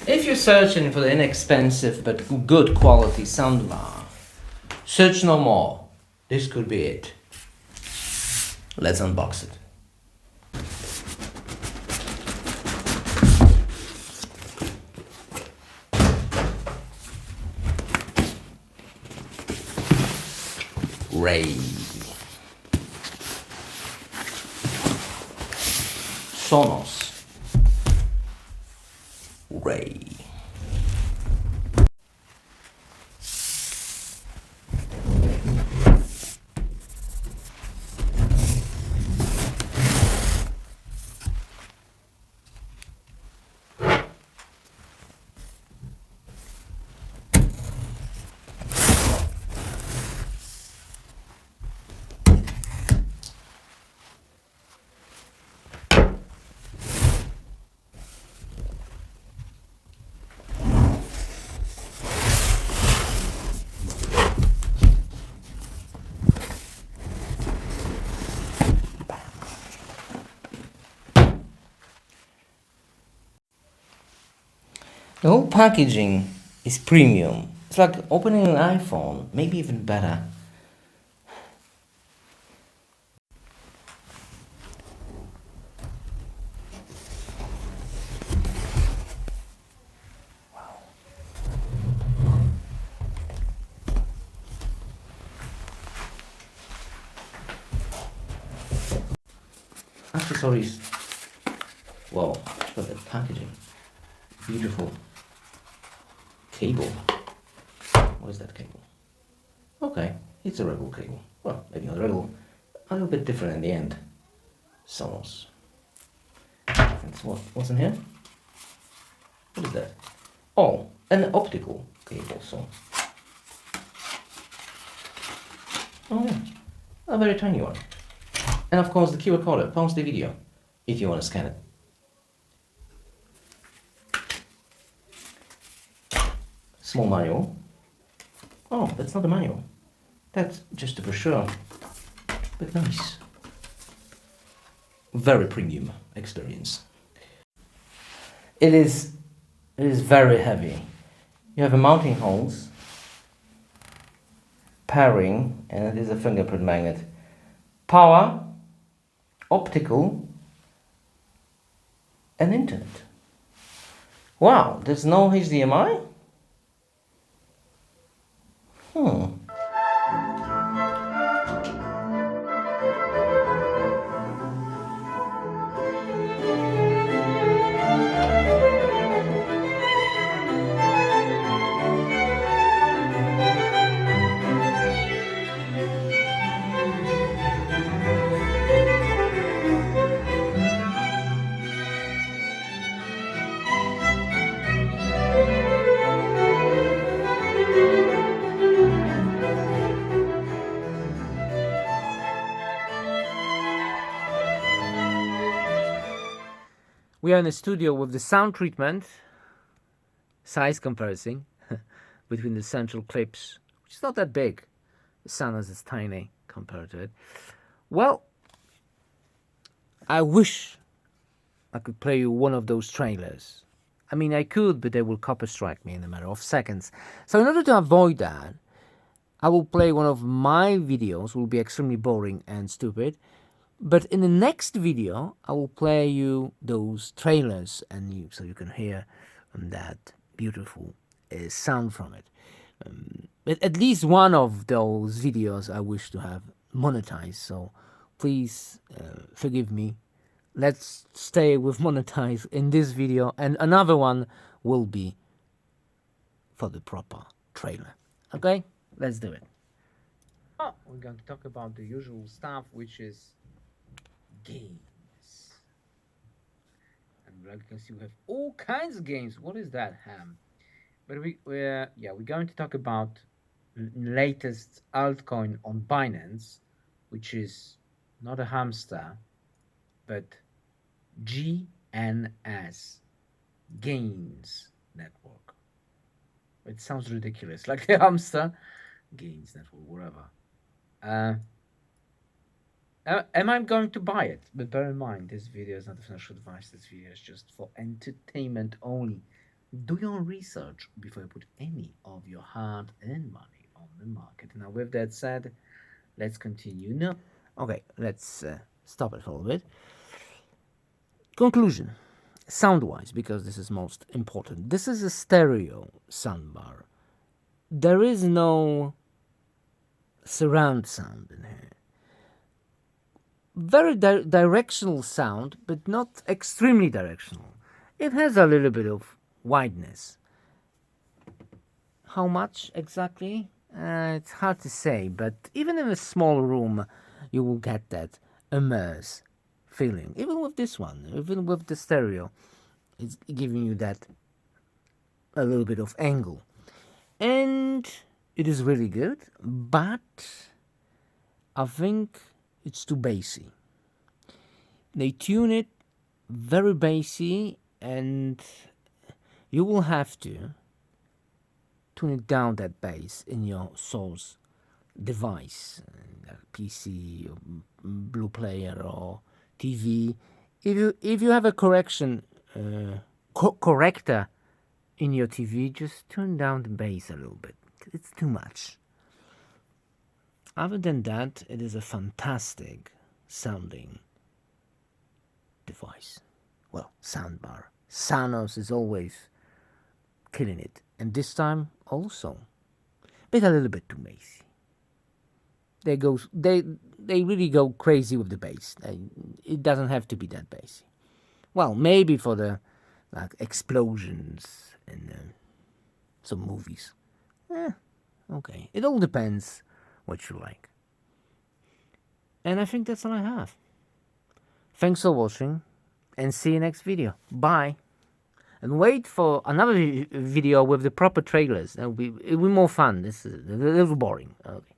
If you're searching for the inexpensive but good quality soundbar, search no more. This could be it. Let's unbox it. Ray. Sonos Ray. The whole packaging is premium. It's like opening an iPhone, maybe even better. Wow. Accessories. Wow, look at the packaging. Beautiful. Cable. What is that cable? Okay, it's a regular cable. Well, maybe not regular. A little bit different in the end. Sonos. What's in here? What is that? Oh, an optical cable. So. Oh yeah, a very tiny one. And of course the QR code. Pause the video if you want to scan it. Small manual. Oh, that's not a manual. That's just a brochure. But nice. Very premium experience. It is very heavy. You have a mounting holes, pairing, and it is a fingerprint magnet. Power, optical, and internet. Wow, there's no HDMI? We are in a studio with the sound treatment, size comparison between the central clips, which is not that big. The Sonos is tiny compared to it. Well, I wish I could play you one of those trailers. I mean, I could, but they will copy strike me in a matter of seconds. So in order to avoid that, I will play one of my videos. It will be extremely boring and stupid. But in the next video, I will play you those trailers, and so you can hear that beautiful sound from it. But at least one of those videos I wish to have monetized. So please forgive me. Let's stay with monetize in this video, and another one will be for the proper trailer. Okay, let's do it. Oh, we're going to talk about the usual stuff, which is games. And like you can see, we have all kinds of games. What is that, Ham? But we're going to talk about latest altcoin on Binance, which is not a hamster, but GNS, Gains Network. It sounds ridiculous, like the hamster, Gains Network, whatever. Am I going to buy it? But bear in mind, this video is not a financial advice. This video is just for entertainment only. Do your research before you put any of your hard-earned money on the market. Now, with that said, let's continue. No, okay, let's stop it for a little bit. Conclusion, sound-wise, because this is most important. This is a stereo soundbar. There is no surround sound in here. Very directional sound, but not extremely directional. It has a little bit of wideness. How much exactly? It's hard to say, but even in a small room, you will get that immerse feeling. Even with this one, even with the stereo, it's giving you that a little bit of angle. And it is really good, but I think it's too bassy. They tune it very bassy, and you will have to tune it down, that bass, in your source device, PC, or Blue Player, or TV. If you have a corrector in your TV, just turn down the bass a little bit. It's too much. Other than that, it is a fantastic sounding device. Well, soundbar. Sonos is always killing it, and this time also, but a little bit too bassy. They really go crazy with the bass. It doesn't have to be that bassy. Well, maybe for the explosions in some movies. Okay. It all depends what you like. And I think that's all I have. Thanks for watching, and see you next video. Bye. And wait for another video with the proper trailers. It'll be more fun. This is a little boring. Okay.